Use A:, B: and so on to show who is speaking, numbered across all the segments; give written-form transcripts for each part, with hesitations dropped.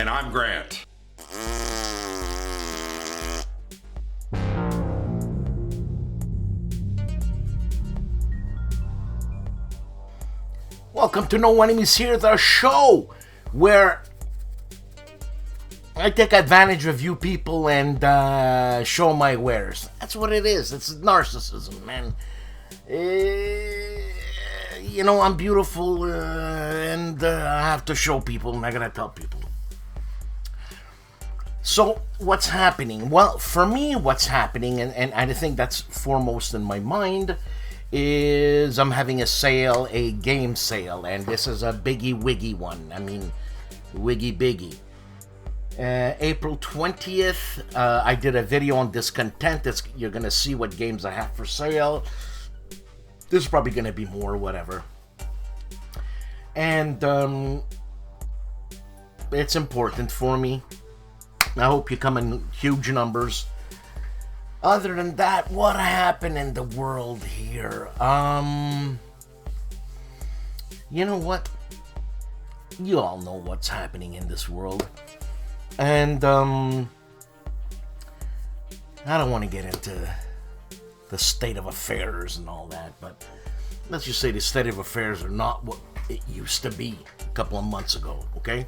A: And I'm Grant.
B: Welcome to No Enemies Here, the show where I take advantage of you people and show my wares. That's what it is. It's narcissism, man. You know, I'm beautiful and I have to show people and I gotta tell people. So, what's happening? Well, for me, what's happening, and I think that's foremost in my mind, is I'm having a sale, a game sale, and this is a biggie wiggy one. I mean, wiggy biggie. April 20th, I did a video on Discontent. You're gonna see what games I have for sale. This is probably gonna be more, whatever. And it's important for me. I hope you come in huge numbers. Other than that, what happened in the world here? You know what? You all know what's happening in this world. And, I don't want to get into the state of affairs and all that, but let's just say the state of affairs are not what it used to be a couple of months ago, okay?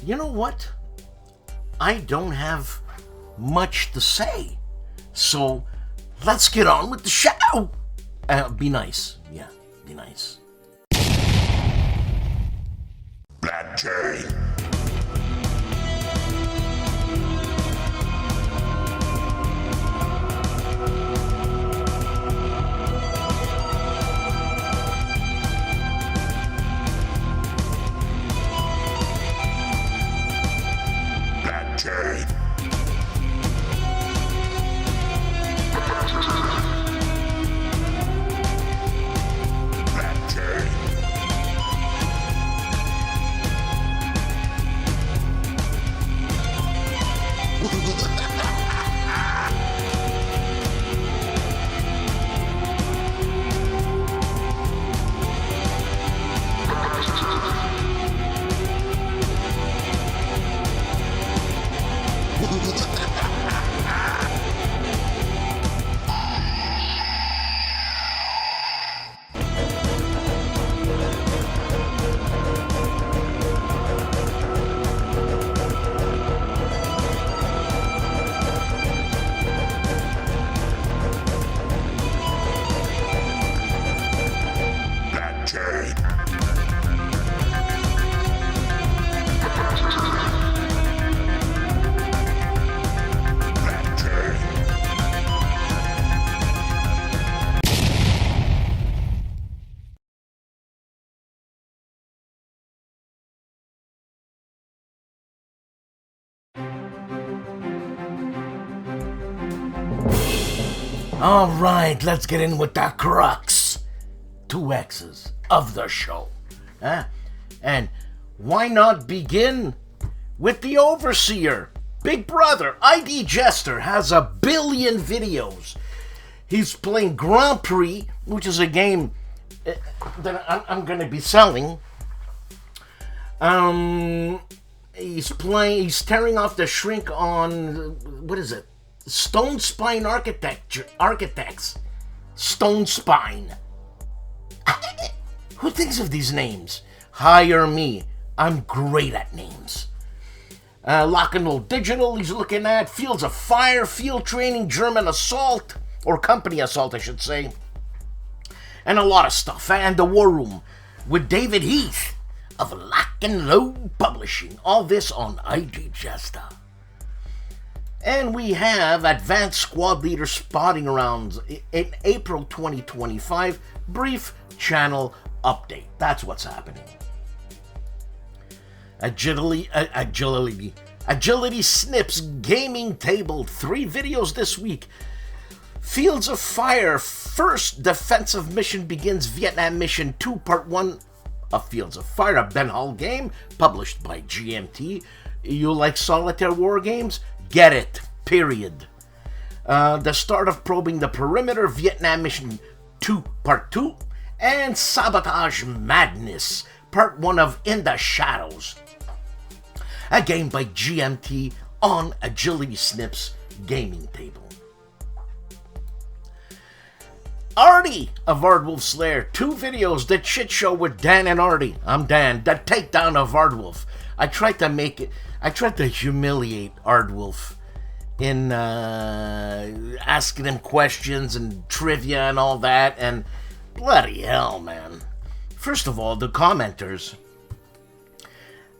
B: You know what? I don't have much to say. So, let's get on with the show. Be nice. Yeah, be nice.
A: Black Jay.
B: Alright, let's get in with the crux. 2 X's of the show. And why not begin with the Overseer? Big Brother, ID Jester, has 1 billion videos. He's playing Grand Prix, which is a game that I'm going to be selling. He's tearing off the shrink on, what is it? Stone Spine Architects. Stone Spine. Who thinks of these names? Hire me. I'm great at names. Lock and Load Digital, he's looking at Fields of Fire, Field Training, German Assault, or Company Assault, I should say. And a lot of stuff. And the War Room with David Heath of Lock and Load Publishing. All this on ID Jester. And we have Advanced Squad Leader Spotting Rounds in April 2025. Brief channel update. That's what's happening. Agility Snips Gaming Table. 3 videos this week. Fields of Fire. First defensive mission begins. Vietnam Mission 2 Part 1 of Fields of Fire. A Ben Hall game published by GMT. You like solitaire war games? Get it. Period. The start of Probing the Perimeter, Vietnam Mission 2 Part 2, and Sabotage Madness, Part 1 of In the Shadows, a game by GMT on Agility Snip's gaming table. Artie of ARDWULF'S Lair, 2 videos, The Chit Show with Dan and Artie. I'm Dan, the takedown of ARDWULF. I tried to humiliate ARDWULF in asking him questions and trivia and all that, and bloody hell, man. First of all, the commenters.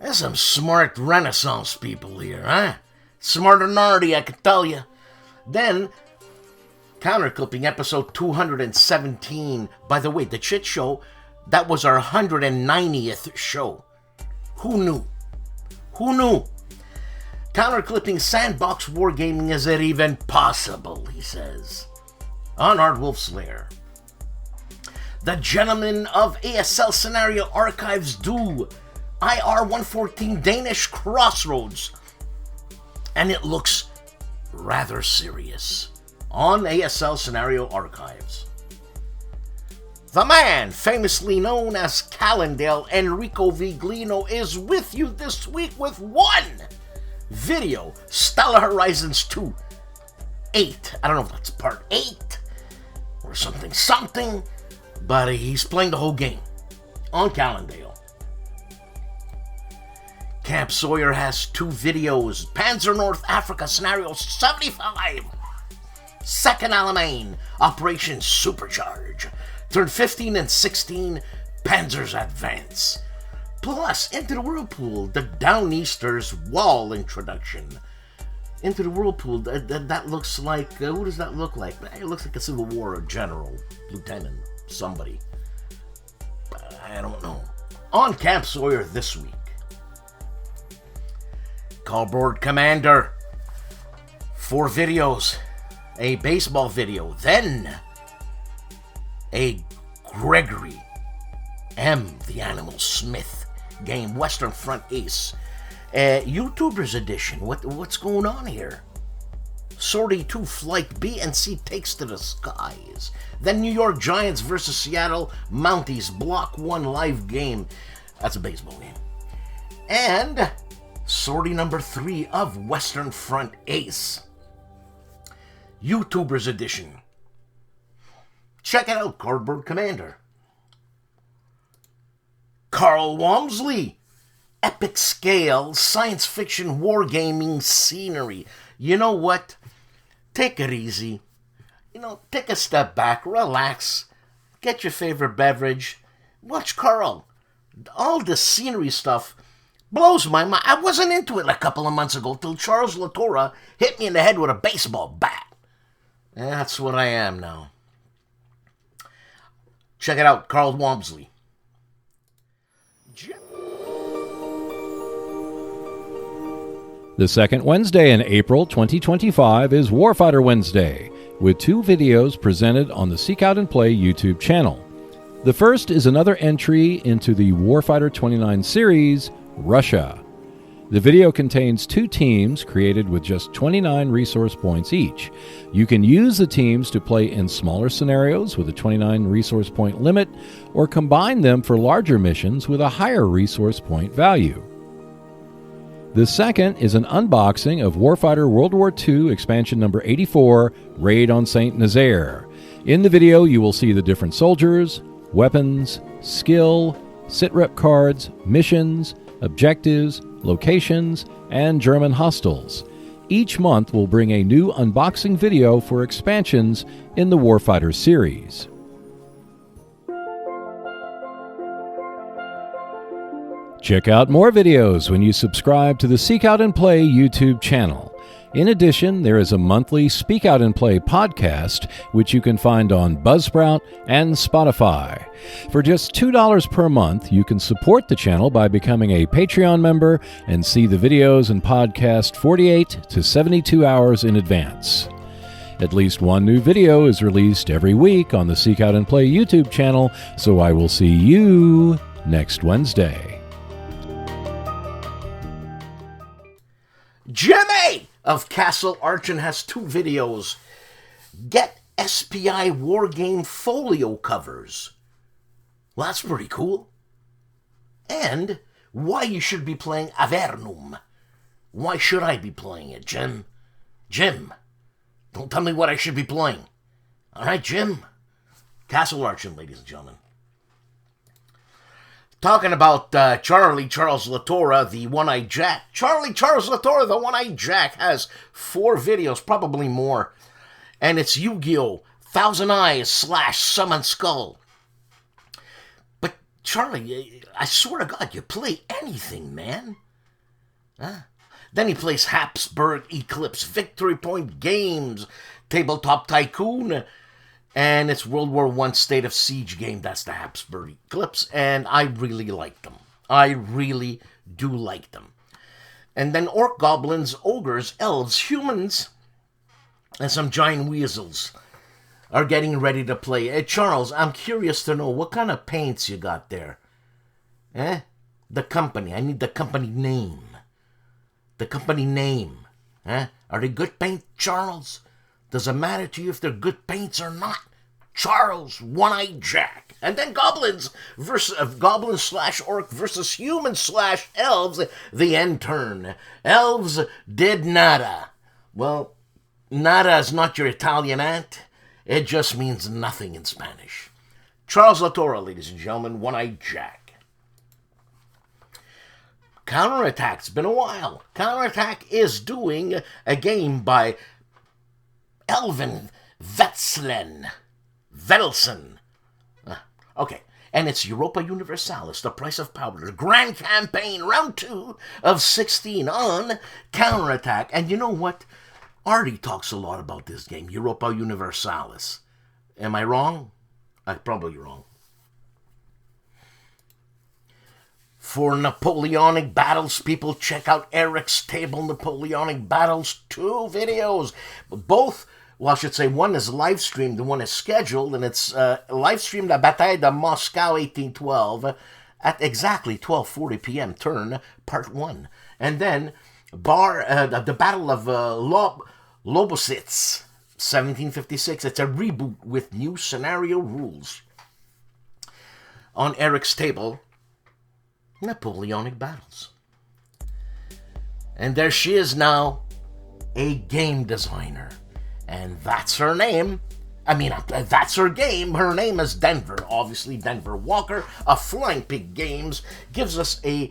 B: There's some smart Renaissance people here, huh? Smarter than Artie, I can tell you. Then, Counterclipping episode 217. By the way, The Chit Show, that was our 190th show. Who knew? Who knew? Counterclipping Sandbox Wargaming, is it even possible, he says. On ARDWULF'S Lair. The Gentlemen of ASL Scenario Archives do IR 114 Danish Crossroads. And it looks rather serious. On ASL Scenario Archives. The man famously known as Calandale, Enrico Viglino, is with you this week with one video, Stellar Horizons 2 8. I don't know if that's part 8 or something, but he's playing the whole game on Calandale. Camp Sawyer has 2 videos, Panzer North Africa Scenario 75, Second Alamein, Operation Supercharge, Turn 15 and 16, Panzer's Advance. Plus, Into the Whirlpool, the Downeasters Wall introduction. Into the Whirlpool, that looks like, who does that look like? It looks like a Civil War general, lieutenant, somebody. I don't know. On Camp Sawyer this week. Cardboard Commander, 4 videos. A baseball video, then a Gregory M. the Animal Smith game, Western Front Ace, YouTubers edition. What's going on here? Sortie 2 Flight B and C Takes to the Skies. Then New York Giants versus Seattle Mounties Block 1 live game. That's a baseball game. And Sortie number 3 of Western Front Ace, YouTubers edition. Check it out, Cardboard Commander. Carl Walmsley, epic scale science fiction wargaming scenery. You know what? Take it easy. Take a step back, relax, get your favorite beverage, watch Carl. All the scenery stuff blows my mind. I wasn't into it a couple of months ago till Charles Latorre hit me in the head with a baseball bat. That's what I am now. Check it out, Carl Walmsley.
C: The second Wednesday in April 2025 is Warfighter Wednesday, with 2 videos presented on the Seek Out and Play YouTube channel. The first is another entry into the Warfighter 29 series, Russia. The video contains 2 teams created with just 29 resource points each. You can use the teams to play in smaller scenarios with a 29 resource point limit, or combine them for larger missions with a higher resource point value. The second is an unboxing of Warfighter World War II expansion number 84, Raid on St. Nazaire. In the video you will see the different soldiers, weapons, skill, sitrep cards, missions, objectives, locations, and German hostiles. Each month will bring a new unboxing video for expansions in the Warfighter series. Check out more videos when you subscribe to the Seek Out and Play YouTube channel. In addition, there is a monthly Speak Out and Play podcast, which you can find on Buzzsprout and Spotify. For just $2 per month, you can support the channel by becoming a Patreon member and see the videos and podcast 48 to 72 hours in advance. At least one new video is released every week on the Seek Out and Play YouTube channel, so I will see you next Wednesday.
B: Jimmy of Castle Archon has 2 videos. Get SPI Wargame folio covers. Well, that's pretty cool. And why you should be playing Avernum. Why should I be playing it, Jim? Jim, don't tell me what I should be playing. All right, Jim? Castle Archon, ladies and gentlemen. Talking about Charlie Charles Latora, the One-Eyed Jack. Charlie Charles Latora, the One-Eyed Jack, has 4 videos, probably more. And it's Yu-Gi-Oh! Thousand Eyes / Summon Skull. But, Charlie, I swear to God, you play anything, man. Huh? Then he plays Habsburg Eclipse, Victory Point Games, Tabletop Tycoon, and it's World War I State of Siege game. That's the Habsburg Eclipse, and I really like them. I really do like them. And then Orc, Goblins, Ogres, Elves, Humans, and some Giant Weasels are getting ready to play. Charles, I'm curious to know what kind of paints you got there. The company. I need the company name. The company name. Are they good paint, Charles? Does it matter to you if they're good paints or not? Charles, One-Eyed Jack. And then Goblins / Orc versus Humans / Elves, the end turn. Elves did nada. Well, nada is not your Italian aunt. It just means nothing in Spanish. Charles Latora, ladies and gentlemen, One-Eyed Jack. Counterattack. It's been a while. Counterattack is doing a game by Elvin Vetselson. Okay, and it's Europa Universalis, The Price of Powder, Grand Campaign, Round 2 of 16 on Counterattack. And you know what? Artie talks a lot about this game, Europa Universalis. Am I wrong? I'm probably wrong. For Napoleonic Battles, people, check out Eric's Table Napoleonic Battles 2 videos. Both, well, I should say one is live streamed and one is scheduled, and it's live streamed at Bataille de Moscow 1812 at exactly 12:40 p.m. turn, part 1. And then the Battle of Lobositz, 1756. It's a reboot with new scenario rules. On Eric's Table, Napoleonic Battles. And there she is now, a game designer. And that's her name. I mean, that's her game. Her name is Denver. Obviously, Denver Walker of Flying Pig Games gives us a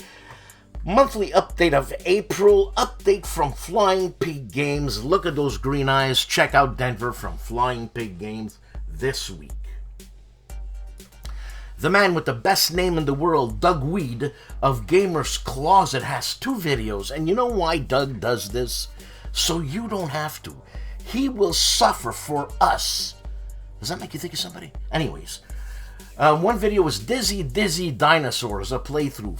B: monthly update of April. Update from Flying Pig Games. Look at those green eyes. Check out Denver from Flying Pig Games this week. The man with the best name in the world, Doug Weed of Gamer's Closet, has 2 videos. And you know why Doug does this? So you don't have to. He will suffer for us. Does that make you think of somebody? Anyways, one video was Dizzy Dinosaurs, a playthrough.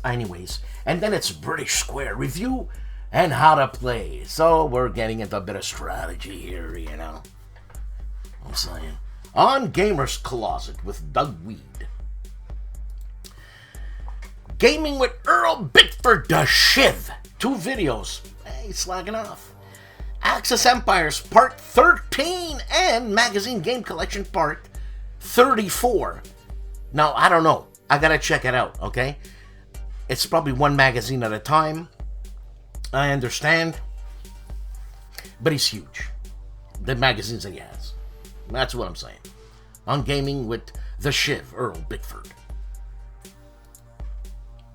B: Anyways, and then it's British Square review and how to play. So we're getting into a bit of strategy here, you know. I'm saying. On Gamer's Closet with Doug Weed. Gaming with Earl Bitford, the Shiv. 2 videos. Hey, slacking off. Axis Empires Part 13 and Magazine Game Collection Part 34. Now, I don't know. I gotta check it out, okay? It's probably one magazine at a time. I understand. But he's huge. The magazines that he has. That's what I'm saying. On Gaming with the Shiv, Earl Bickford.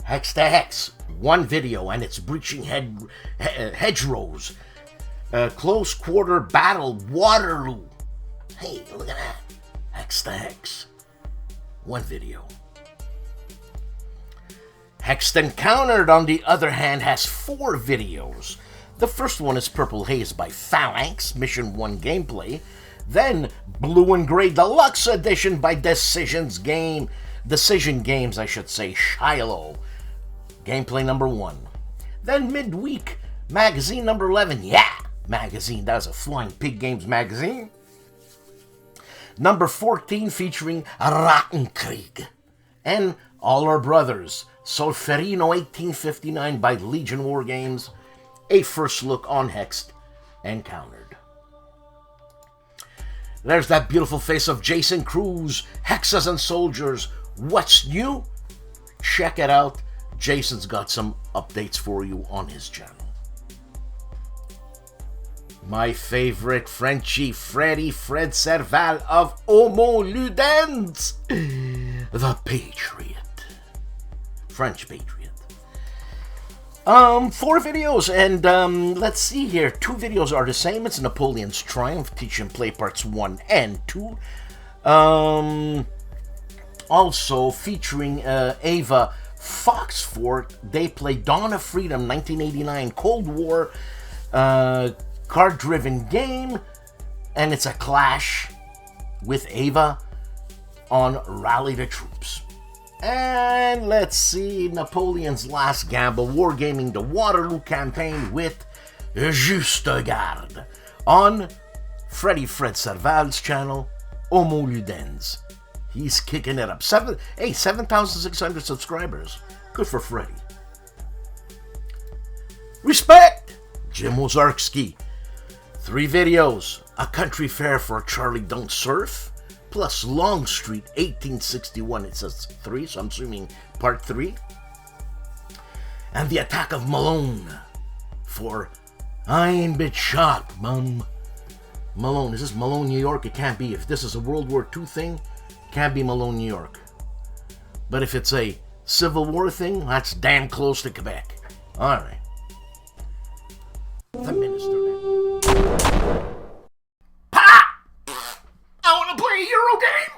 B: Hex to Hex, 1 video, and it's breaching hedgerows. Close quarter battle, Waterloo. Hey, look at that. Hex to Hex, 1 video. Hexed Encountered, on the other hand, has 4 videos. The first one is Purple Haze by Phalanx, Mission 1 gameplay. Then Blue and Gray Deluxe Edition by Decision Games, I should say, Shiloh. Gameplay number 1. Then Midweek Magazine number 11. Yeah! Magazine. That was a Flying Pig Games magazine. Number 14 featuring Rattenkrieg. And All Our Brothers. Solferino 1859 by Legion War Games. A first look on Hexed Encountered. There's that beautiful face of Jason Cruz, Hexes and Soldiers. What's new? Check it out. Jason's got some updates for you on his channel. My favorite Frenchie, Fred Serval of HOLLANDSPIELE, the Patriot. French Patriot. 4 videos, and let's see here. 2 videos are the same. It's Napoleon's Triumph, Teach and Play Parts 1 and 2. Also featuring Ava Foxford. They play Dawn of Freedom 1989 Cold War card-driven game, and it's a clash with Ava on Rally the Troops. And let's see, Napoleon's Last Gamble, Wargaming the Waterloo campaign with Xxxiv on Fred Serval's channel, HOLLANDSPIELE. He's kicking it up. 7,600 subscribers. Good for Freddy. Respect! Jim Ozarski. 3 videos. A country fair for Charlie Don't Surf, plus Long Street 1861. It says 3, so I'm assuming part 3. And the attack of Malone for I Ain't Been Shot, Mum. Malone. Is this Malone, New York? It can't be. If this is a World War II thing, it can't be Malone, New York. But if it's a Civil War thing, that's damn close to Quebec. Alright. The minister then. Pa! I want to play a Euro game!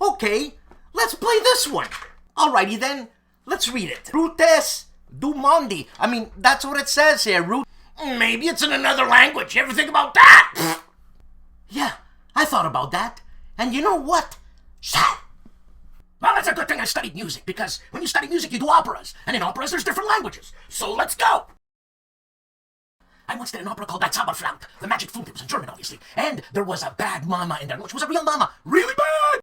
B: Okay, let's play this one. Alrighty then, let's read it. Rutes du Mondi. I mean, that's what it says here. Maybe it's in another language. You ever think about that? Yeah, I thought about that. And you know what? Well, that's a good thing I studied music, because when you study music, you do operas. And in operas, there's different languages. So let's go! I once did an opera called Die Zauberflaut, The Magic Flute. It was in German, obviously. And there was a bad mama in there. No, she was a real mama. Really bad!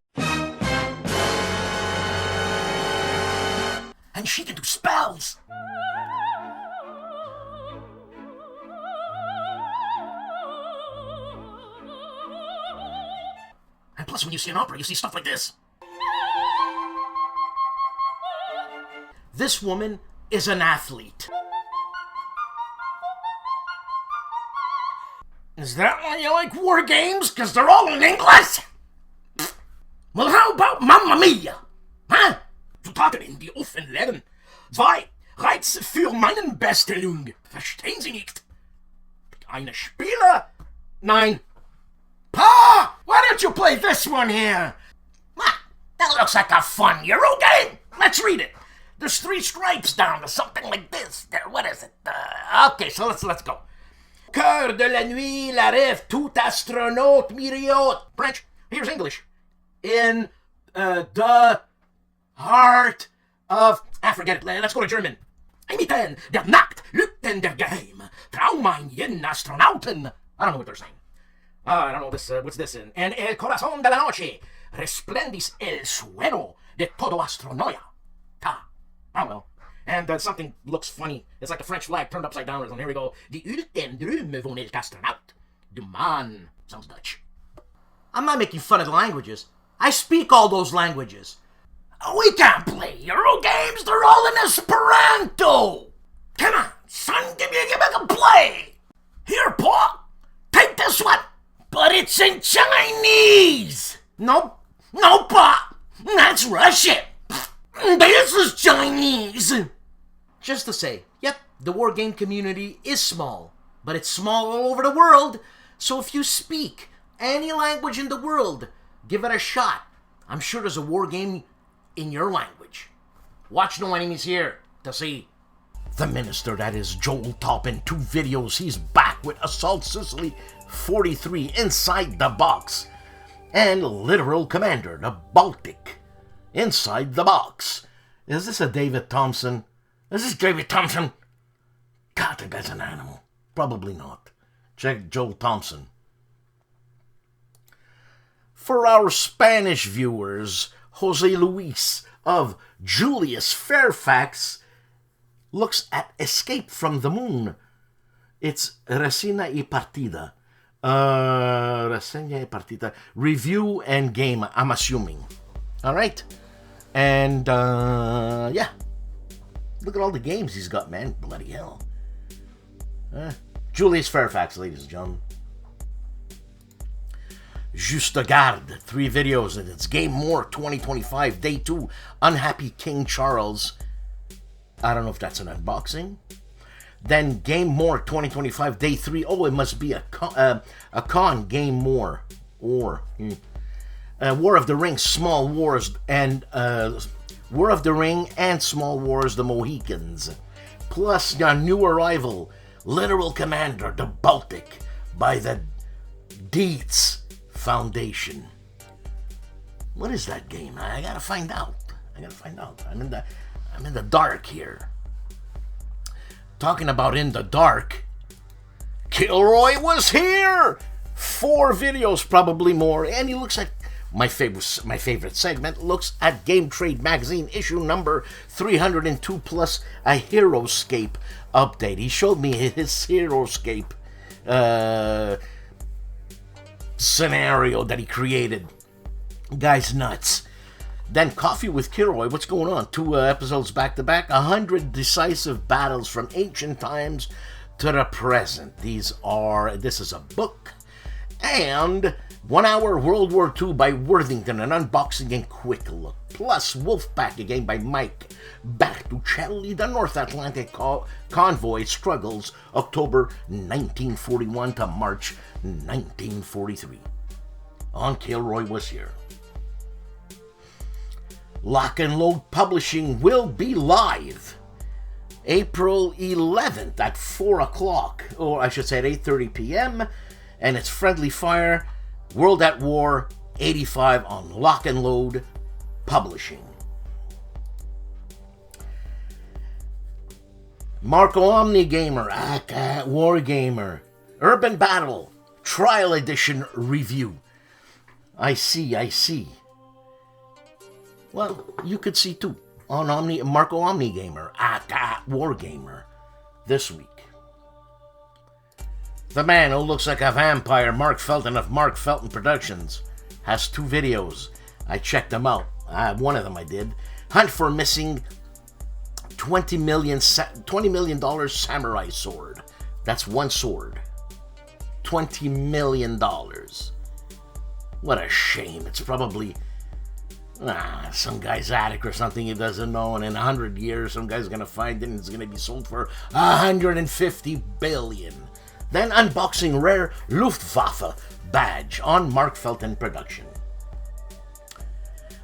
B: And she can do spells. And plus, when you see an opera, you see stuff like this. This woman is an athlete. Is that why you like war games? Because they're all in English? Well, how about Mamma Mia? Huh? Zu taten in die offenen Läden. 2 Reize für meinen Bestellung. Verstehen Sie nicht? Eine Spiele? Nein. Pa! Why don't you play this one here? Ah, that looks like a fun Euro game. Let's read it. There's 3 stripes down or something like this. There, what is it? Okay, so let's go. Cœur de la nuit, la rêve, tout astronaute, myriot. French. Here's English. In the heart of... forget it. Let's go to German. Inmitten der Nacht, Lüften der Geheim, Traum jeden Astronauten. I don't know what they're saying. I don't know this. What's this in? En el corazón de la noche, resplendis el sueño de todo astronoia. Ta. Oh well. And something looks funny. It's like the French flag turned upside down. And here we go. Die Ultendrume von el astronaut. De man. Sounds Dutch. I'm not making fun of the languages. I speak all those languages. We can't play Euro games. They're all in Esperanto. Come on, son. Give me a play. Here, Paul. Take this one. But it's in Chinese. No, Pa. That's Russian. This is Chinese. Just to say, yep, the war game community is small, but it's small all over the world. So if you speak any language in the world, give it a shot. I'm sure there's a war game in your language. Watch No Enemies Here to see. The minister, that is Joel Top, in 2 videos. He's back with Assault Sicily 43 Inside the Box and Literal Commander, the Baltic, Inside the Box. Is this a David Thompson? Is this David Thompson? God, that guy's an animal. Probably not. Check Joel Thompson. For our Spanish viewers, Jose Luis of Julius Fairfax looks at Escape from the Moon. It's Resina y Partida. Reseña y partita. Review and game, I'm assuming. Alright? And, yeah. Look at all the games he's got, man. Bloody hell. Julius Fairfax, ladies and gentlemen. Juste Garde, 3 videos, and it's Game More 2025, Day 2, Unhappy King Charles. I don't know if that's an unboxing. Then Game More 2025, Day 3. Oh, it must be a con Game More. War of the Ring, Small Wars, and War of the Ring and Small Wars, the Mohicans. Plus, a new arrival, Literal Commander, the Baltic, by the Dietz Foundation. What is that game? I gotta find out. I'm in the dark here. Talking about in the dark, KilRoyWasHere. 4 videos, probably more, and he looks at my favorite segment. Looks at Game Trade Magazine issue number 302 plus a Heroscape update. He showed me his Heroscape scenario that he created. Guy's nuts. Then Coffee with KilRoy. What's going on? 2 episodes back to back. 100 decisive battles from ancient times to the present. This is a book. And 1 hour World War II by Worthington, an unboxing and quick look. Plus Wolfpack, a game by Mike. Back to Charlie, the North Atlantic convoy struggles, October 1941 to March 1943. On KilRoyWasHere. Lock and Load Publishing will be live April 11th at 4 o'clock, or I should say at 8:30 p.m. And it's Friendly Fire, World at War 85 on Lock and Load Publishing. Marco Omnigamer, aka Wargamer, Urban Battle, Trial Edition Review. I see. Well, you could see too on Marco Omnigamer, aka Wargamer, this week. The man who looks like a vampire, Mark Felton of Mark Felton Productions, has 2 videos. I checked them out. One of them I did. Hunt for missing $20 million samurai sword. That's one sword. $20 million. What a shame. It's probably some guy's attic or something he doesn't know, and in 100 years some guy's gonna find it and it's gonna be sold for $150 billion. Then unboxing rare Luftwaffe badge on Mark Felton Production.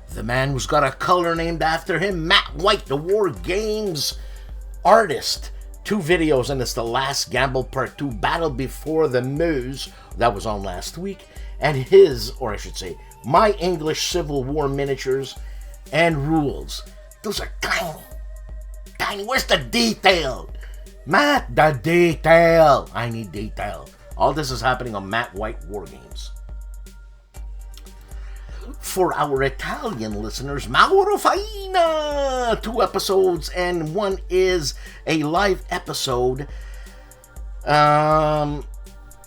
B: The man who's got a color named after him, Matt White, the War Games artist. 2 videos, and it's The Last Gamble Part 2, Battle Before the Meuse, that was on last week, and his, or I should say, My English Civil War Miniatures and Rules. Those are tiny. Where's the detail? Matt, the detail. I need detail. All this is happening on Matt White War Games. For our Italian listeners, Mauro Faina, 2 episodes, and one is a live episode.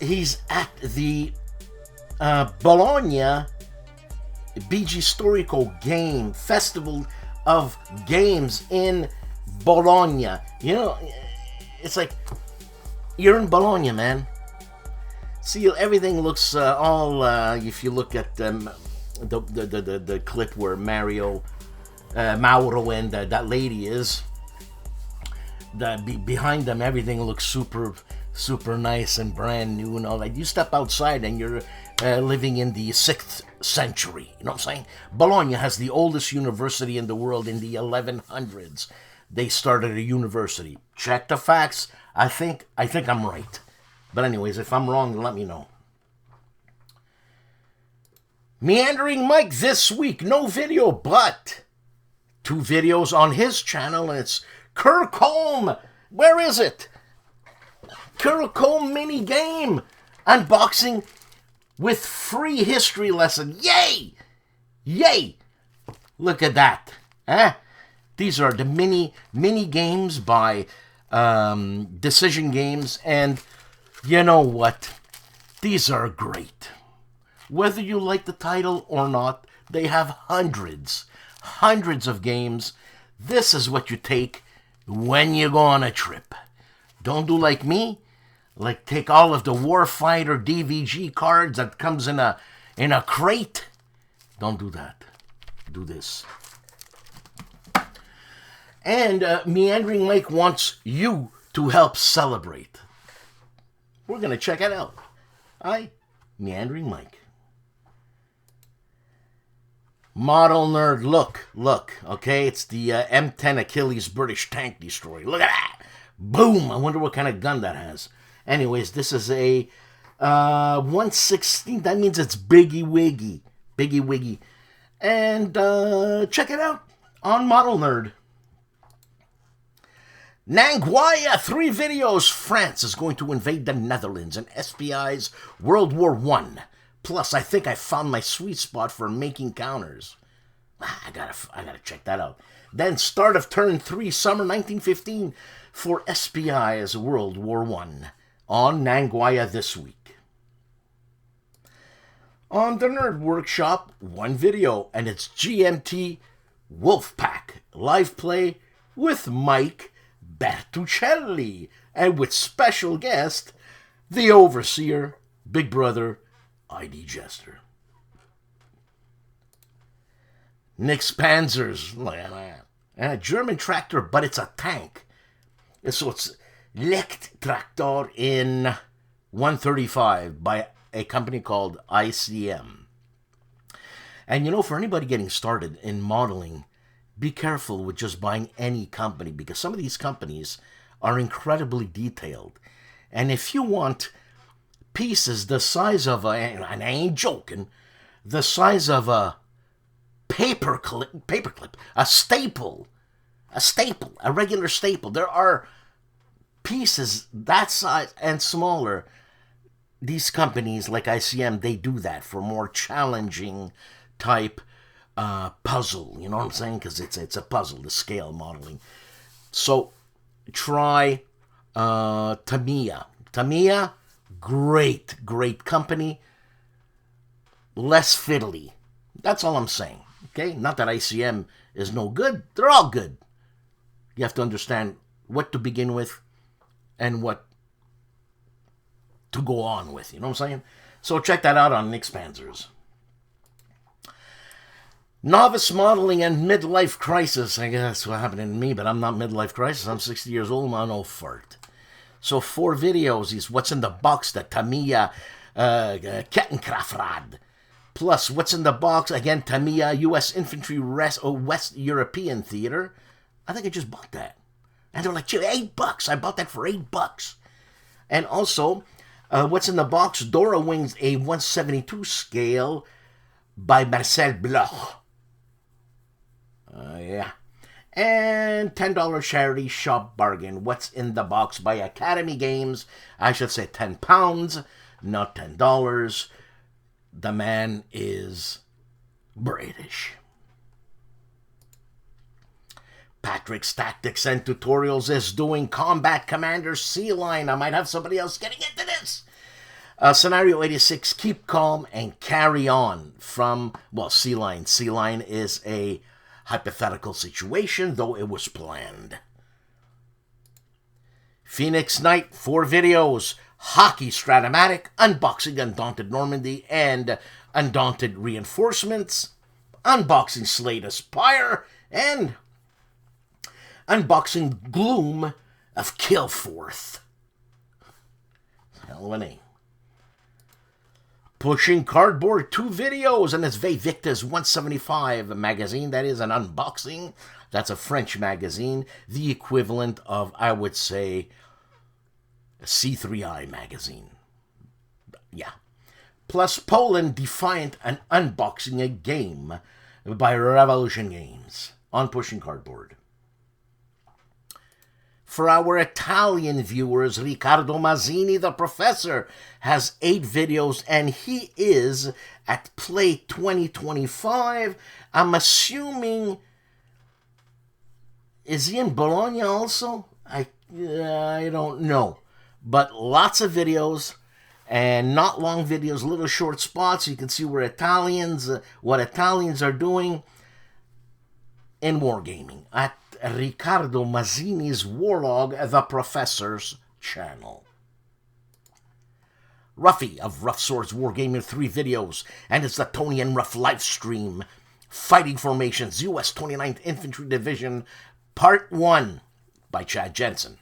B: He's at the Bologna BG Storico Game Festival of Games in Bologna. You know, it's like you're in Bologna, man. See, everything looks all. If you look at the clip where Mauro and that lady is, behind them, everything looks super nice and brand new and all that. You step outside and you're living in the 6th century. You know what I'm saying? Bologna has the oldest university in the world in the 1100s. They started a university. Check the facts. I think I'm right. But anyways, if I'm wrong, let me know. Meandering Mike this week, no video, but 2 videos on his channel, and it's Kirkholm. Where is it? Kirkholm mini game unboxing with free history lesson. Yay! Look at that. These are the mini games by Decision Games, and you know what? These are great. Whether you like the title or not, they have hundreds of games. This is what you take when you go on a trip. Don't do like me, like take all of the Warfighter DVG cards that comes in a crate. Don't do that. Do this. And Meandering Mike wants you to help celebrate. We're going to check it out. Hi, Meandering Mike. Model nerd, look, okay? It's the M10 Achilles British tank destroyer. Look at that! Boom! I wonder what kind of gun that has. Anyways, this is a 1/16. That means it's biggy wiggy. Biggy wiggy. And check it out on Model Nerd. Nanguaya, 3 videos. France is going to invade the Netherlands in SPI's World War I. Plus, I think I found my sweet spot for making counters. I gotta check that out. Then, start of Turn 3, summer 1915 for SPI's World War I on Nanguaya this week. On the Nerd Workshop, 1 video, and it's GMT Wolfpack live play with Mike Bertuccelli, and with special guest, the Overseer, Big Brother, ID Jester. Nix Panzers, a German tractor, but it's a tank. So it's Lechttraktor in 135 by a company called ICM. And you know, for anybody getting started in modeling, be careful with just buying any company, because some of these companies are incredibly detailed. And if you want pieces the size of and I ain't joking, the size of a paperclip, a staple, a regular staple. There are pieces that size and smaller. These companies like ICM, they do that for more challenging type puzzle, you know what I'm saying? Because it's a puzzle, the scale modeling. So try Tamiya. Tamiya, great company. Less fiddly. That's all I'm saying. Okay, not that ICM is no good. They're all good. You have to understand what to begin with and what to go on with. You know what I'm saying? So check that out on Nix Panzers. Novice modeling and midlife crisis. I guess that's what happened to me, but I'm not midlife crisis. I'm 60 years old. I'm no fart. So 4 videos is what's in the box, the Tamiya Kettenkraftrad. Plus, what's in the box, again, Tamiya U.S. Infantry West European Theater. I think I just bought that. And they're like, $8. I bought that for $8. And also, what's in the box, Dora Wings, a 172 scale by Marcel Bloch. Yeah. And $10 charity shop bargain. What's in the box by Academy Games? I should say £10, not $10. The man is British. Patrick's Tactics and Tutorials is doing Combat Commander Sea Line. I might have somebody else getting into this. Scenario 86, Keep Calm and Carry On from, well, Sea Line. Sea Line is a hypothetical situation, though it was planned. Phoenix Knight, 4 videos. Hockey Stratomatic, Unboxing Undaunted Normandy and Undaunted Reinforcements, Unboxing Slate Aspire, and Unboxing Gloom of Killforth. Hell of a name. Pushing Cardboard, 2 videos, and it's Victor's 175 magazine. That is an unboxing. That's a French magazine. The equivalent of, I would say, a C3I magazine. Yeah. Plus Poland Defiant and Unboxing a Game by Revolution Games on Pushing Cardboard. For our Italian viewers, Riccardo Mazzini, the professor, has 8 videos, and he is at Play 2025. I'm assuming, is he in Bologna also? I don't know. But lots of videos, and not long videos, little short spots. You can see where what Italians are doing in wargaming at Riccardo Mazzini's Warlog the Professor's channel. Ruffy of Rough Swords Wargaming 3 videos, and it's the Tony and Ruff live stream. Fighting Formations, U.S. 29th Infantry Division, Part 1 by Chad Jensen.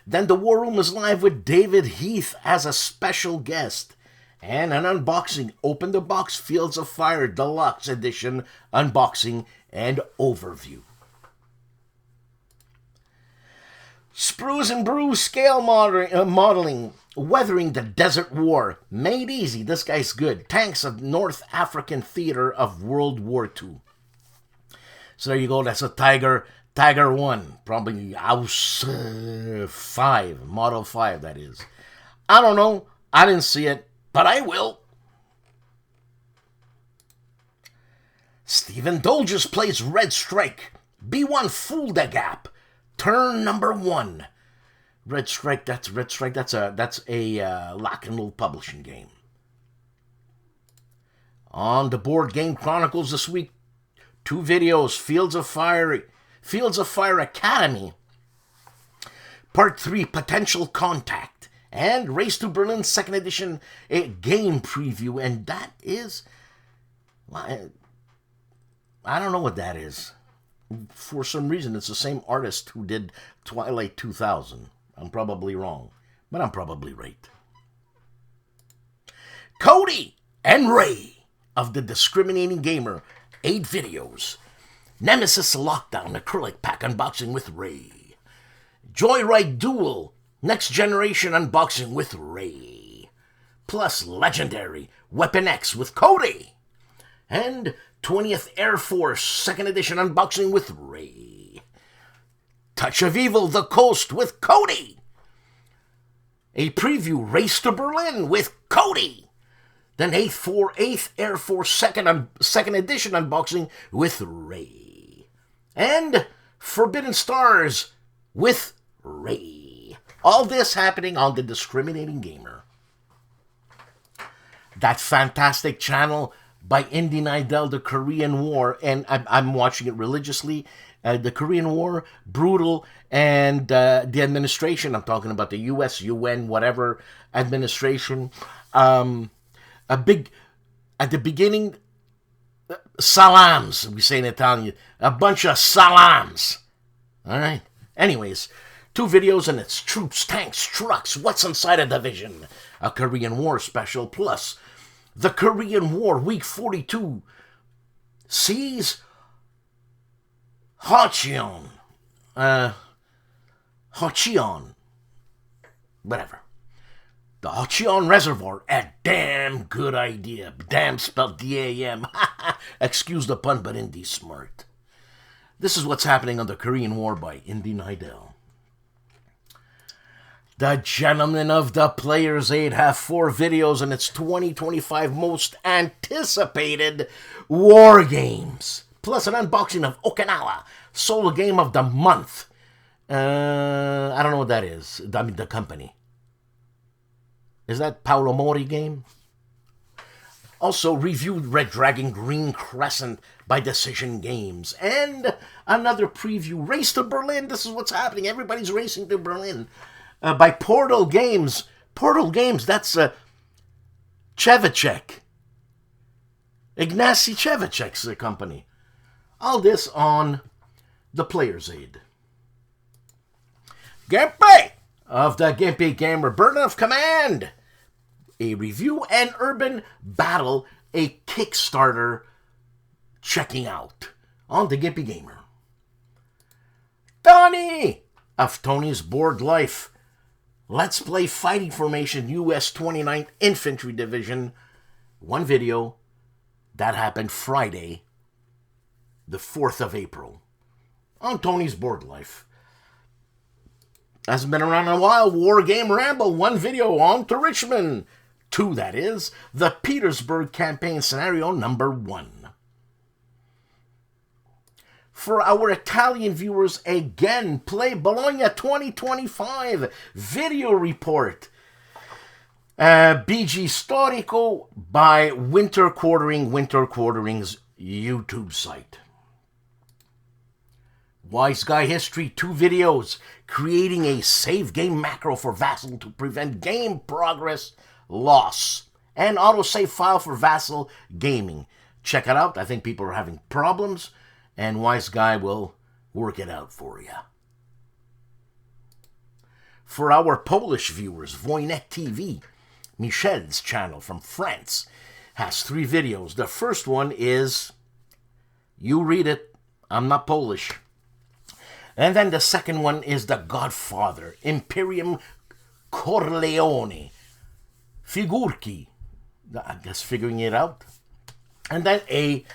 B: Then the War Room is live with David Heath as a special guest. And an unboxing, Open the Box Fields of Fire Deluxe Edition unboxing and overview. Sprues and Brews Scale Modeling, Weathering the Desert War, Made Easy, this guy's good, Tanks of North African Theater of World War II. So there you go, that's a Tiger 1, probably Aus 5, Model 5 that is. I don't know, I didn't see it, but I will. Stephen Dolges plays Red Strike, B1 Fool the Gap, turn number 1. Red Strike, that's a Lock and Roll publishing game. On the Board Game Chronicles this week, 2 videos, Fields of Fire Academy, Part 3, Potential Contact, and Race to Berlin 2nd Edition, a game preview, and that is, I don't know what that is. For some reason, it's the same artist who did Twilight 2000. I'm probably wrong, but I'm probably right. Cody and Ray of the Discriminating Gamer, 8 videos. Nemesis Lockdown Acrylic Pack unboxing with Ray. Joyride Duel Next Generation unboxing with Ray. Plus Legendary Weapon X with Cody. And 20th Air Force 2nd Edition unboxing with Ray. Touch of Evil The Coast with Cody. A preview Race to Berlin with Cody. Then 8th Air Force 2nd Edition unboxing with Ray. And Forbidden Stars with Ray. All this happening on the Discriminating Gamer. That fantastic channel by Indy Nidell, The Korean War, and I'm watching it religiously. The Korean War, brutal, and the administration, I'm talking about the U.S., UN, whatever administration, at the beginning, salams, we say in Italian, a bunch of salams, all right? Anyways, 2 videos, and it's Troops, Tanks, Trucks, What's Inside a Division, a Korean War special, plus the Korean War, Week 42, sees Hacheon, whatever. The Hacheon Reservoir, a damn good idea. Damn spelled D-A-M. Excuse the pun, but Indy's smart. This is what's happening on the Korean War by Indy Nidell. The Gentlemen of the Player's Aid have 4 videos, and it's 2025 most anticipated war games. Plus an unboxing of Okinawa, solo game of the month. I don't know what that is. I mean, the company. Is that Paolo Mori game? Also reviewed Red Dragon Green Crescent by Decision Games. And another preview, Race to Berlin. This is what's happening. Everybody's racing to Berlin. By Portal Games. Portal Games, that's Chevicek. Ignacy Chevicek's the company. All this on the Player's Aid. GIMPY of the GIMPY Gamer, Burden of Command, a review, and Urban Battle, a Kickstarter checking out on the GIMPY Gamer. Tony of Tony's Board Life, Let's Play Fighting Formation U.S. 29th Infantry Division, 1 video, that happened Friday, the 4th of April, on Tony's Board Life. Hasn't been around in a while. War Game Ramble, 1 video on to Richmond. 2, that is. The Petersburg Campaign Scenario number 1. For our Italian viewers, again, Play Bologna 2025 video report. BG Storico by Winter Quartering's YouTube site. Wise Guy History, 2 videos, creating a save game macro for Vassal to prevent game progress loss, and autosave file for Vassal Gaming. Check it out. I think people are having problems, and Wise Guy will work it out for you. For our Polish viewers, Wojennik TV, Michel's channel from France, has 3 videos. The first one is, you read it, I'm not Polish. And then the second one is The Godfather, Imperium Corleone, Figurki, I guess figuring it out. And then a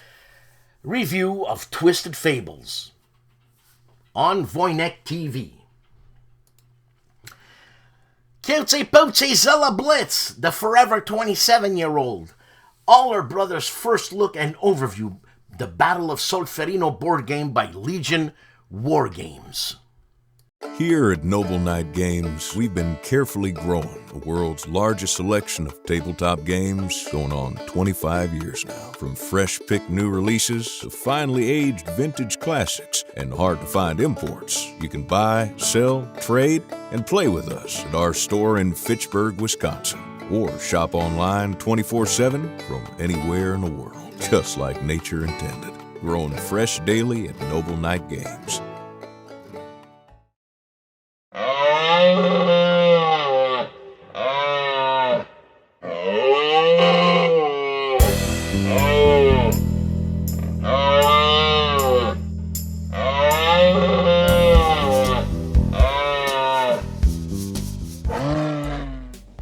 B: review of Twisted Fables on Wojennik TV. Cutesy Pootsy Zilla Blitz, the forever 27-year-old. All Our Brothers' first look and overview, the Battle of Solferino board game by Legion Wargames.
D: Here at Noble Knight Games, we've been carefully growing the world's largest selection of tabletop games, going on 25 years now. From fresh-picked new releases to finely aged vintage classics and hard-to-find imports, you can buy, sell, trade, and play with us at our store in Fitchburg, Wisconsin. Or shop online 24/7 from anywhere in the world, just like nature intended. Grown fresh daily at Noble Knight Games.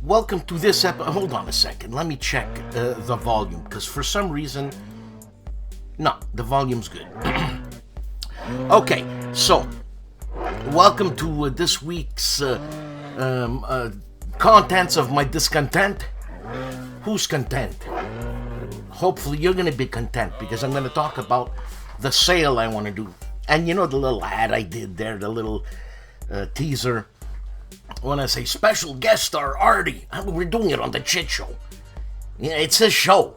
B: Welcome to this episode. Hold on a second. Let me check the volume, because for some reason, no, the volume's good. Okay, so welcome to this week's contents of my discontent. Who's content? Hopefully you're going to be content, because I'm going to talk about the sale I want to do. And you know the little ad I did there, the little teaser. When I say special guest star Artie, we're doing it on the Chit Show. Yeah, it's his show.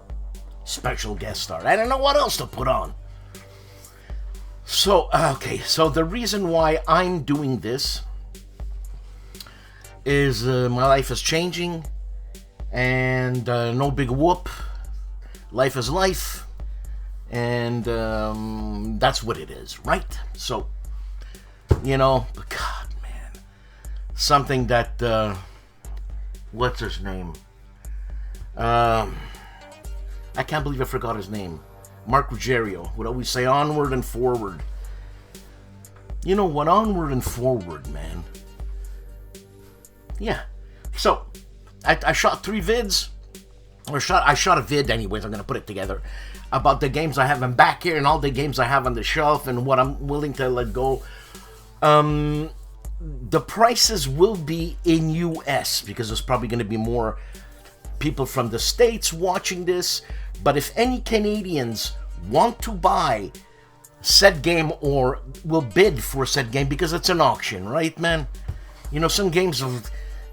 B: Special guest star. I don't know what else to put on. So, okay, so the reason why I'm doing this is my life is changing, and no big whoop. Life is life, and that's what it is, right? So, you know, God, man, something that, what's his name? I can't believe I forgot his name. Mark Ruggiero would always say onward and forward. You know what? Onward and forward, man. Yeah. So, I shot 3 vids. I shot a vid anyways, I'm going to put it together. About the games I have in back here and all the games I have on the shelf and what I'm willing to let go. The prices will be in US, because there's probably going to be more people from the States watching this. But if any Canadians want to buy said game or will bid for said game, because it's an auction, right, man? You know, some games are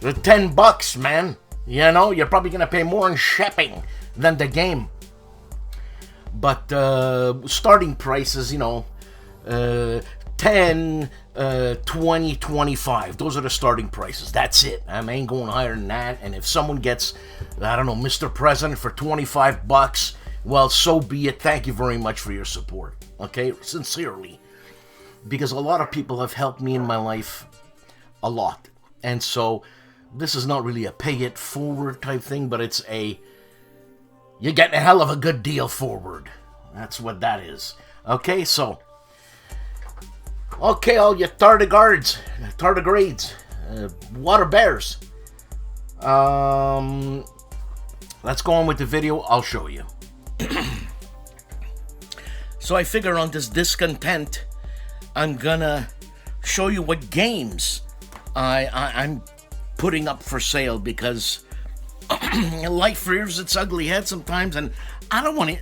B: $10, man. You know, you're probably going to pay more in shipping than the game. But starting prices, you know, 10, 20, 25. Those are the starting prices. That's it. I ain't going higher than that. And if someone gets, I don't know, Mr. President for $25, well, so be it. Thank you very much for your support. Okay? Sincerely. Because a lot of people have helped me in my life a lot. And so this is not really a pay it forward type thing, but it's a, you're getting a hell of a good deal forward. That's what that is. Okay, so, okay, all you tardigrades, water bears. Let's go on with the video. I'll show you. So I figure on this discontent, I'm gonna show you what games I'm putting up for sale, because life rears its ugly head sometimes, and I don't want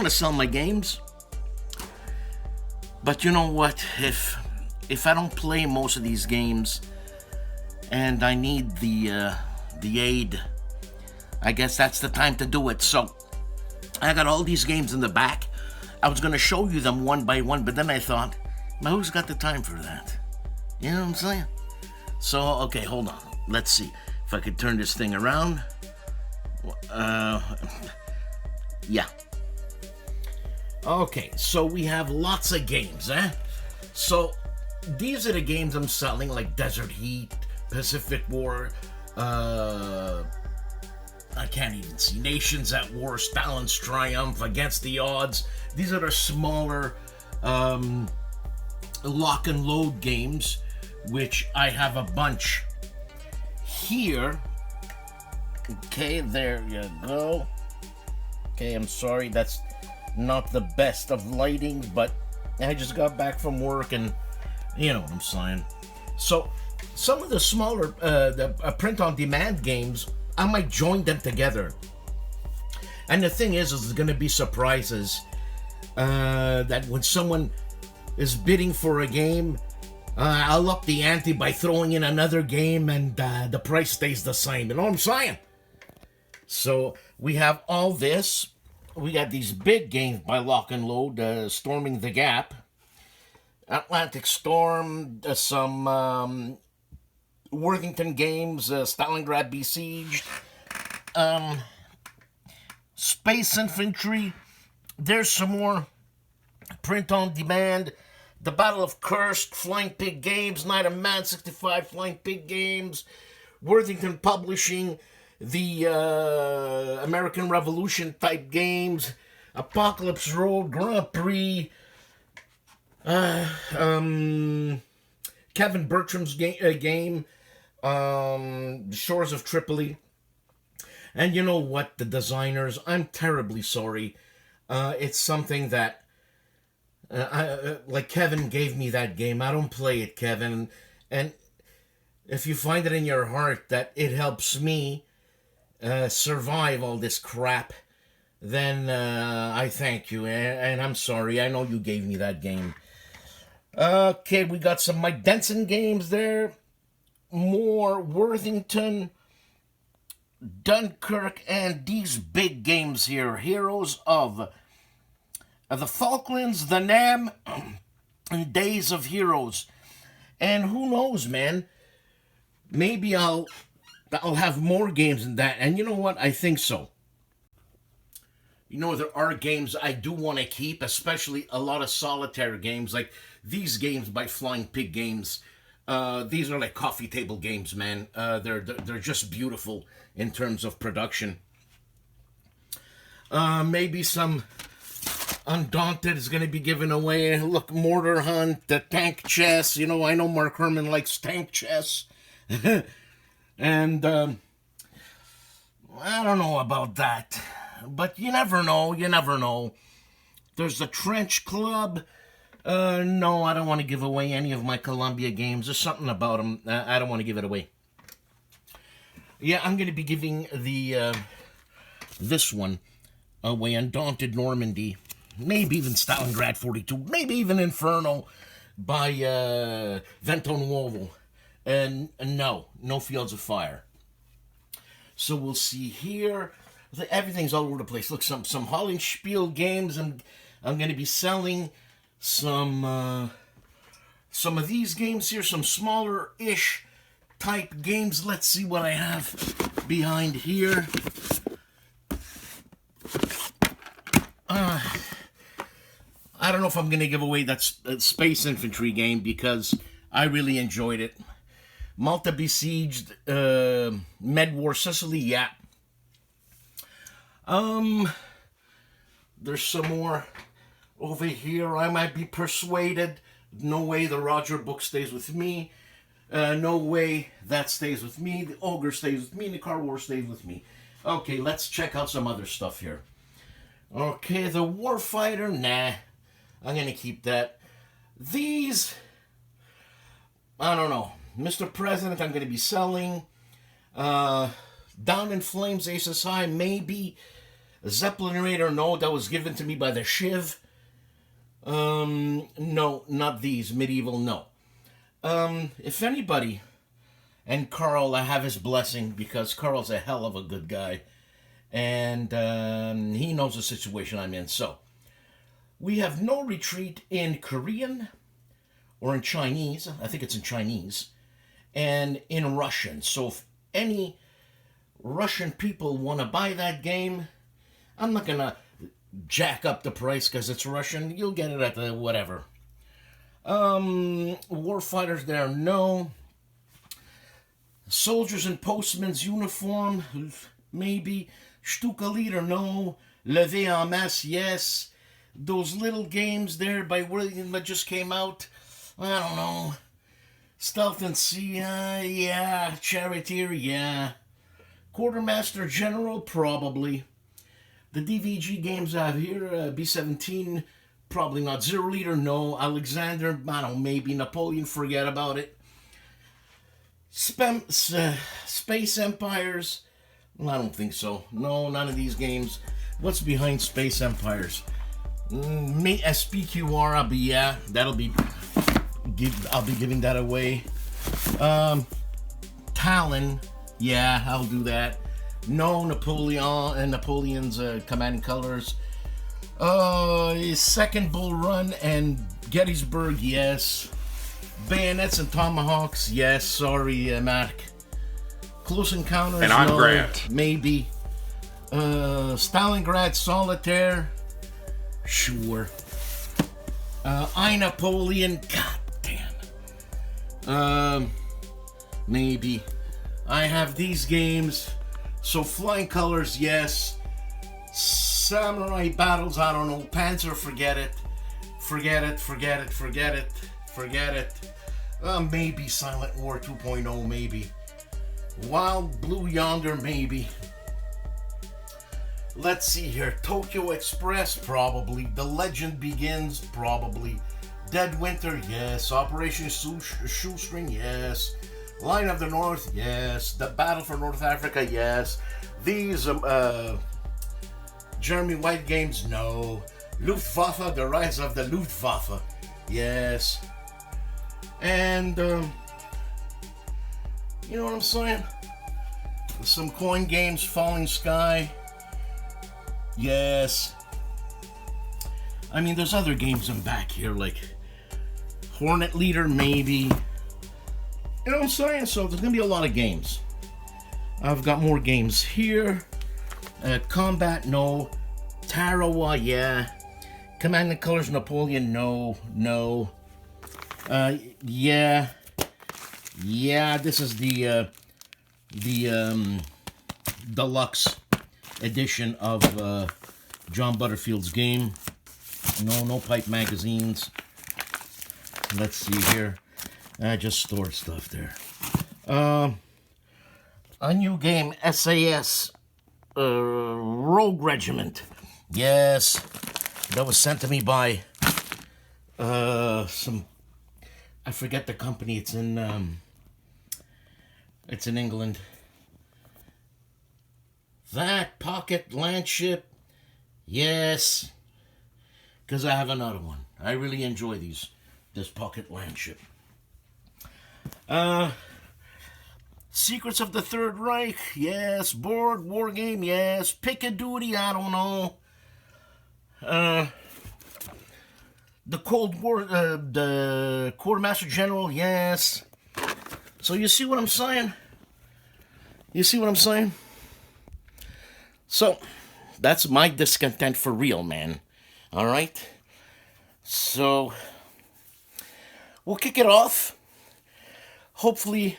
B: to sell my games. But you know what? If I don't play most of these games, and I need the aid I guess that's the time to do it. So I got all these games in the back. I was going to show you them one by one, but then I thought, well, who's got the time for that? You know what I'm saying? So, okay, hold on. Let's see if I could turn this thing around. Yeah. Okay, so we have lots of games, eh? So these are the games I'm selling, like Desert Heat, Pacific War, I can't even see, Nations at War, Stalin's Triumph, Against the Odds. These are the smaller lock and load games, which I have a bunch here. Okay, there you go. Okay, I'm sorry, that's not the best of lighting, but I just got back from work and you know what I'm saying. So some of the smaller print-on-demand games, I might join them together. And the thing is there's going to be surprises that when someone is bidding for a game, I'll up the ante by throwing in another game and the price stays the same. You know what I'm saying? So we have all this. We got these big games by Lock and Load, Storming the Gap, Atlantic Storm, some Worthington games, Stalingrad Besieged, Space Infantry. There's some more print on demand. The Battle of Kursk, Flying Pig Games, Night of Man 65, Flying Pig Games, Worthington Publishing, the American Revolution type games, Apocalypse Road, Grand Prix, Kevin Bertram's game, The Shores of Tripoli. And you know what, the designers, I'm terribly sorry. It's something that, like Kevin gave me that game. I don't play it, Kevin. And if you find it in your heart that it helps me survive all this crap, then I thank you. And I'm sorry. I know you gave me that game. Okay, we got some Mike Denson games there. More Worthington, Dunkirk, and these big games here. Heroes of the Falklands, the Nam, and Days of Heroes. And who knows, man? Maybe I'll have more games than that. And you know what? I think so. You know, there are games I do want to keep, especially a lot of solitaire games, like these games by Flying Pig Games. These are like coffee table games, man. They're just beautiful in terms of production. Maybe some Undaunted is going to be given away. Look, Mortar Hunt, the Tank Chess. You know, I know Mark Herman likes Tank Chess. And I don't know about that. But you never know. You never know. There's the Trench Club. No, I don't want to give away any of my Columbia games. There's something about them. I don't want to give it away. Yeah, I'm going to be giving the this one away, Undaunted Normandy. Maybe even Stalingrad 42. Maybe even Inferno by Vento Nuovo. And no Fields of Fire. So we'll see here. Everything's all over the place. Look, some Hollandspiele games. I'm going to be selling some of these games here, some smaller-ish type games. Let's see what I have behind here. I don't know if I'm going to give away that Space Infantry game because I really enjoyed it. Malta Besieged, Med War Sicily, yeah. There's some more over here. I might be persuaded. No way the Roger book stays with me. No way that stays with me. The Ogre stays with me. The Car War stays with me. Okay, let's check out some other stuff here. Okay, the Warfighter, nah. I'm going to keep that. These, I don't know. Mr. President, I'm going to be selling. Down in Flames, Aces High, maybe. Zeppelin-Raider, no, that was given to me by the Shiv. No, not these. Medieval, no. If anybody, and Carl, I have his blessing because Carl's a hell of a good guy. and he knows the situation I'm in. So, we have No Retreat in Korean, or in Chinese, I think it's in Chinese, and in Russian. So if any Russian people want to buy that game, I'm not going to jack up the price because it's Russian. You'll get it at the whatever. Warfighters there, no. Soldiers in Postman's uniform, maybe. STUKAJOE, no. Levé en masse, yes. Those little games there by Worthington that just came out, I don't know. Stealth and Sea, yeah. Charioteer, yeah. Quartermaster General, probably. The DVG games I have here, B-17, probably not. Zero Leader, no. Alexander, I don't know, maybe. Napoleon, forget about it. Space Empires, I don't think so. No, none of these games. What's behind Space Empires? SPQR, I'll be giving that away. Talon, yeah, I'll do that. No, Napoleon and Napoleon's command colors. Second Bull Run and Gettysburg, yes. Bayonets and Tomahawks, yes. Sorry, Mac. Close Encounters,
A: And I'm
B: no,
A: Grant.
B: maybe. Stalingrad Solitaire, sure. I Napoleon, god damn. Maybe. I have these games. So Flying Colors, yes. Samurai Battles, I don't know. Panzer, forget it. Forget it. Maybe Silent War 2.0, maybe. Wild Blue Yonder, maybe. Let's see here. Tokyo Express, probably. The Legend Begins, probably. Dead Winter, yes. Operation Shoestring, yes. Line of the North, yes. The Battle for North Africa, yes. These Jeremy White games, no. Luftwaffe, The Rise of the Luftwaffe, yes. And, you know what I'm saying? Some coin games, Falling Sky, yes. I mean, there's other games in back here, like Hornet Leader, maybe. You know what I'm saying? So there's going to be a lot of games. I've got more games here. Combat, no. Tarawa, yeah. Command and Colors Napoleon, no. Yeah. Yeah, this is the deluxe edition of John Butterfield's game. No pipe magazines. Let's see here. I just stored stuff there. A new game, SAS Rogue Regiment. Yes, that was sent to me by some. I forget the company. It's in England. That Pocket Landship. Yes, because I have another one. I really enjoy this Pocket Landship. Secrets of the Third Reich, yes. Board War Game, yes. Pick a Duty, I don't know. The Cold War, the Quartermaster General, yes. So you see what I'm saying? So, that's my discontent for real, man. Alright? So, we'll kick it off. Hopefully,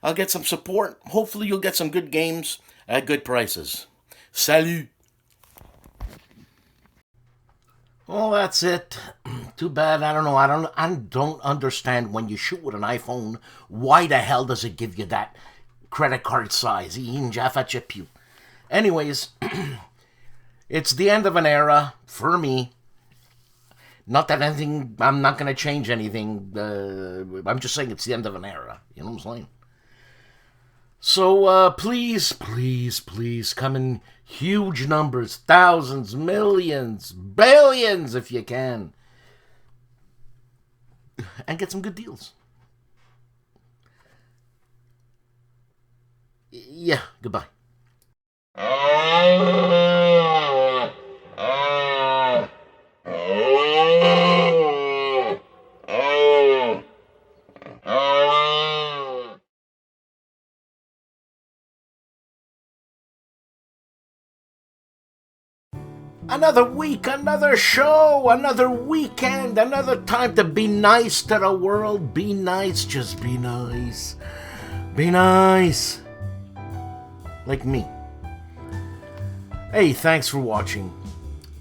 B: I'll get some support. Hopefully, you'll get some good games at good prices. Salut! Well, that's it. Too bad. I don't know. I don't understand when you shoot with an iPhone. Why the hell does it give you that credit card size? Anyways, it's the end of an era for me. Not that anything, I'm not going to change anything. I'm just saying it's the end of an era. You know what I'm saying? So, please come in huge numbers. Thousands, millions, billions if you can. And get some good deals. Yeah, goodbye. Another week, another show, another weekend, another time to be nice to the world. Be nice, just be nice. Be nice. Like me. Hey, thanks for watching.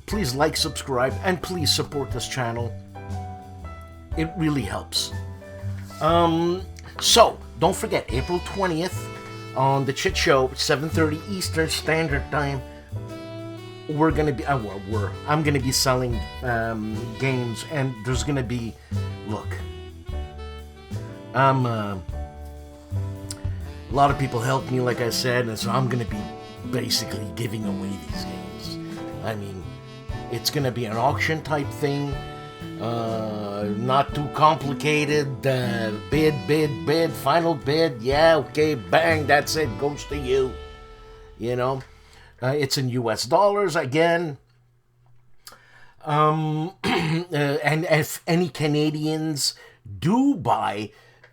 B: Please like, subscribe, and please support this channel. It really helps. So, don't forget, April 20th on the Chit Show, 7:30 Eastern Standard Time. We're gonna be, I'm gonna be selling games, and there's gonna be, look, a lot of people helped me, like I said, and so I'm gonna be basically giving away these games. I mean, it's gonna be an auction type thing, not too complicated. Bid, final bid, yeah, okay, bang, that's it, goes to you, you know. It's in US dollars again. And if any Canadians do buy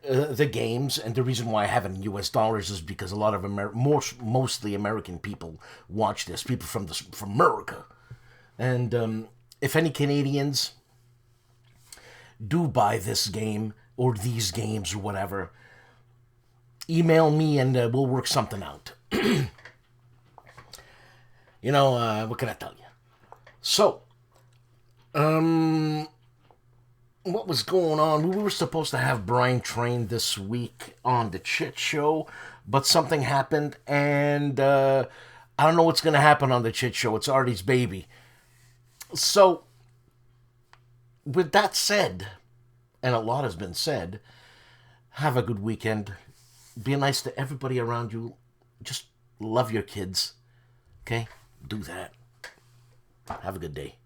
B: the games, and the reason why I have it in US dollars is because a lot of mostly American people watch this, people from America. And if any Canadians do buy this game or these games or whatever, email me and we'll work something out. You know, what can I tell you? So, what was going on? We were supposed to have Brian Train this week on the Chit Show, but something happened, and I don't know what's going to happen on the Chit Show. It's Artie's baby. So, with that said, and a lot has been said, have a good weekend. Be nice to everybody around you. Just love your kids. Okay? Do that. Have a good day.